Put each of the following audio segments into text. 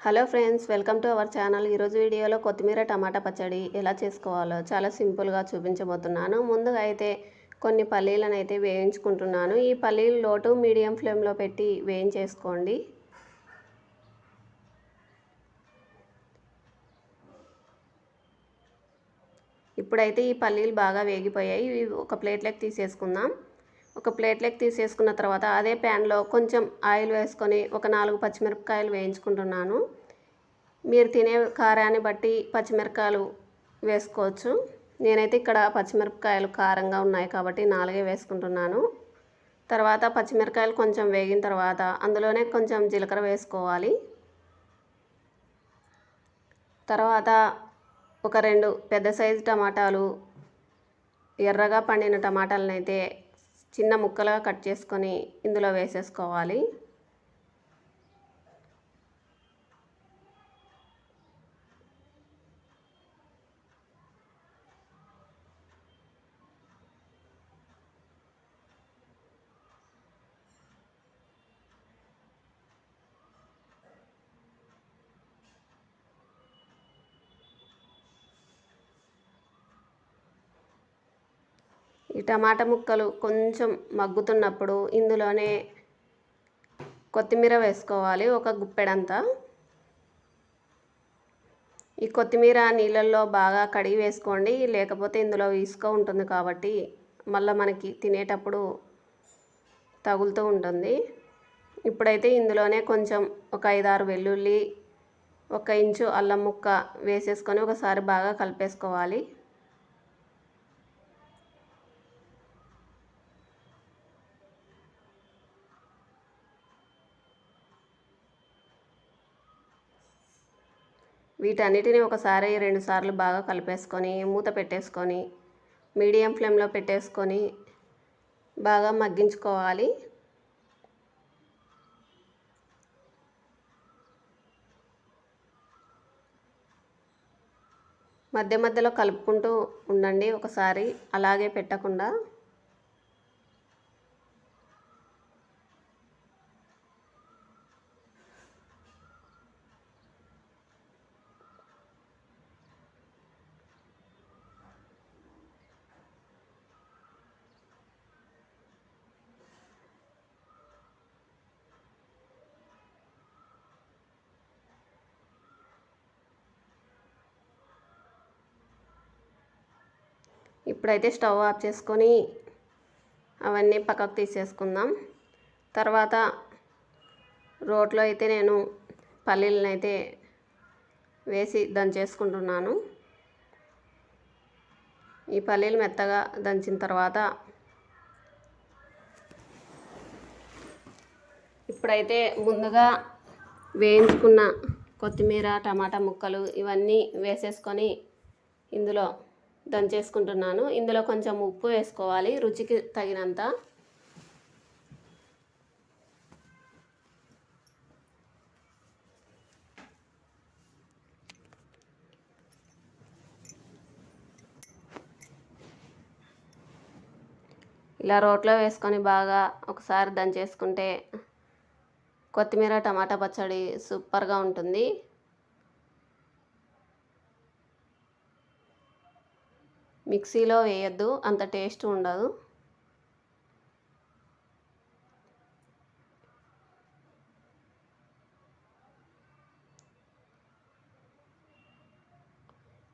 Hello friends, welcome to our channel. ఈరోజు వీడియోలో కొత్తిమీర టమాటా పచ్చడి ఎలా చేసుకోవాలో చాలా సింపుల్గా చూపించబోతున్నాను. ముందుగా అయితే కొన్ని పల్లీలను అయితే వేయించుకుంటున్నాను. ఈ పల్లీలు లో టు మీడియం ఫ్లేమ్లో పెట్టి వేయించేసుకోండి. ఇప్పుడైతే ఈ పల్లీలు బాగా వేగిపోయాయి. ఇవి ఒక ప్లేట్లోకి తీసేసుకుందాం. ఒక ప్లేట్లోకి తీసేసుకున్న తర్వాత అదే ప్యాన్లో కొంచెం ఆయిల్ వేసుకొని ఒక 4 పచ్చిమిరపకాయలు వేయించుకుంటున్నాను. మీరు తినే కారాన్ని బట్టి పచ్చిమిరపకాయలు వేసుకోవచ్చు. నేనైతే ఇక్కడ పచ్చిమిరపకాయలు కారంగా ఉన్నాయి కాబట్టి 4 వేసుకుంటున్నాను. తర్వాత పచ్చిమిరపకాయలు కొంచెం వేగిన తర్వాత అందులోనే కొంచెం జీలకర్ర వేసుకోవాలి. తర్వాత ఒక 2 పెద్ద సైజు టమాటాలు, ఎర్రగా పండిన టమాటాలను అయితే చిన్న ముక్కలుగా కట్ చేసుకొని ఇందులో వేసేసుకోవాలి. ఈ టమాటా ముక్కలు కొంచెం మగ్గుతున్నప్పుడు ఇందులోనే కొత్తిమీర వేసుకోవాలి, ఒక గుప్పెడంతా. ఈ కొత్తిమీర నీళ్ళల్లో బాగా కడిగి వేసుకోండి, లేకపోతే ఇందులో ఇసుక ఉంటుంది కాబట్టి మళ్ళీ మనకి తినేటప్పుడు తగులుతూ ఉంటుంది. ఇప్పుడైతే ఇందులోనే కొంచెం ఒక 5-6 వెల్లుల్లి, 1 ఇంచు అల్లం ముక్క వేసేసుకొని ఒకసారి బాగా కలిపేసుకోవాలి. వీటన్నిటిని ఒకసారి 2 సార్లు బాగా కలిపేసుకొని మూత పెట్టేసుకొని మీడియం ఫ్లేమ్లో పెట్టేసుకొని బాగా మగ్గించుకోవాలి. మధ్య మధ్యలో కలుపుకుంటూ ఉండండి, ఒకసారి అలాగే పెట్టకుండా. ఇప్పుడైతే స్టవ్ ఆఫ్ చేసుకొని అవన్నీ పక్కకు తీసేసుకుందాం. తర్వాత రోట్లో అయితే నేను పల్లీలను అయితే వేసి దంచేసుకుంటున్నాను. ఈ పల్లీలు మెత్తగా దంచిన తర్వాత ఇప్పుడైతే ముందుగా వేయించుకున్న కొత్తిమీర, టమాటా ముక్కలు ఇవన్నీ వేసేసుకొని ఇందులో దంచేసుకుంటున్నాను. ఇందులో కొంచెం ఉప్పు వేసుకోవాలి, రుచికి తగినంత. ఇలా రోట్లో వేసుకొని బాగా ఒకసారి దంచేసుకుంటే కొత్తిమీర టమాటా పచ్చడి సూపర్గా ఉంటుంది. మిక్సీలో వేయద్దు, అంత టేస్ట్ ఉండదు.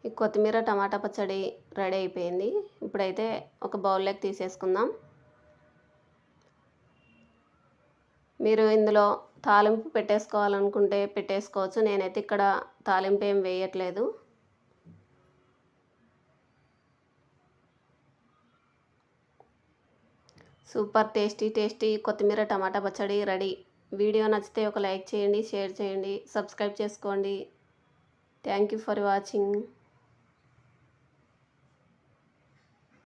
ఈ కొత్తిమీర టమాటా పచ్చడి రెడీ అయిపోయింది. ఇప్పుడైతే ఒక బౌల్లోకి తీసేసుకుందాం. మీరు ఇందులో తాలింపు పెట్టేసుకోవాలనుకుంటే పెట్టేసుకోవచ్చు. నేనైతే ఇక్కడ తాలింపు ఏం వేయట్లేదు. సూపర్ టేస్టీ కొత్తిమీర టమాటా పచ్చడి రెడీ. వీడియో నచ్చితే ఒక లైక్ చేయండి, షేర్ చేయండి, సబ్స్క్రైబ్ చేసుకోండి. Thank you for watching.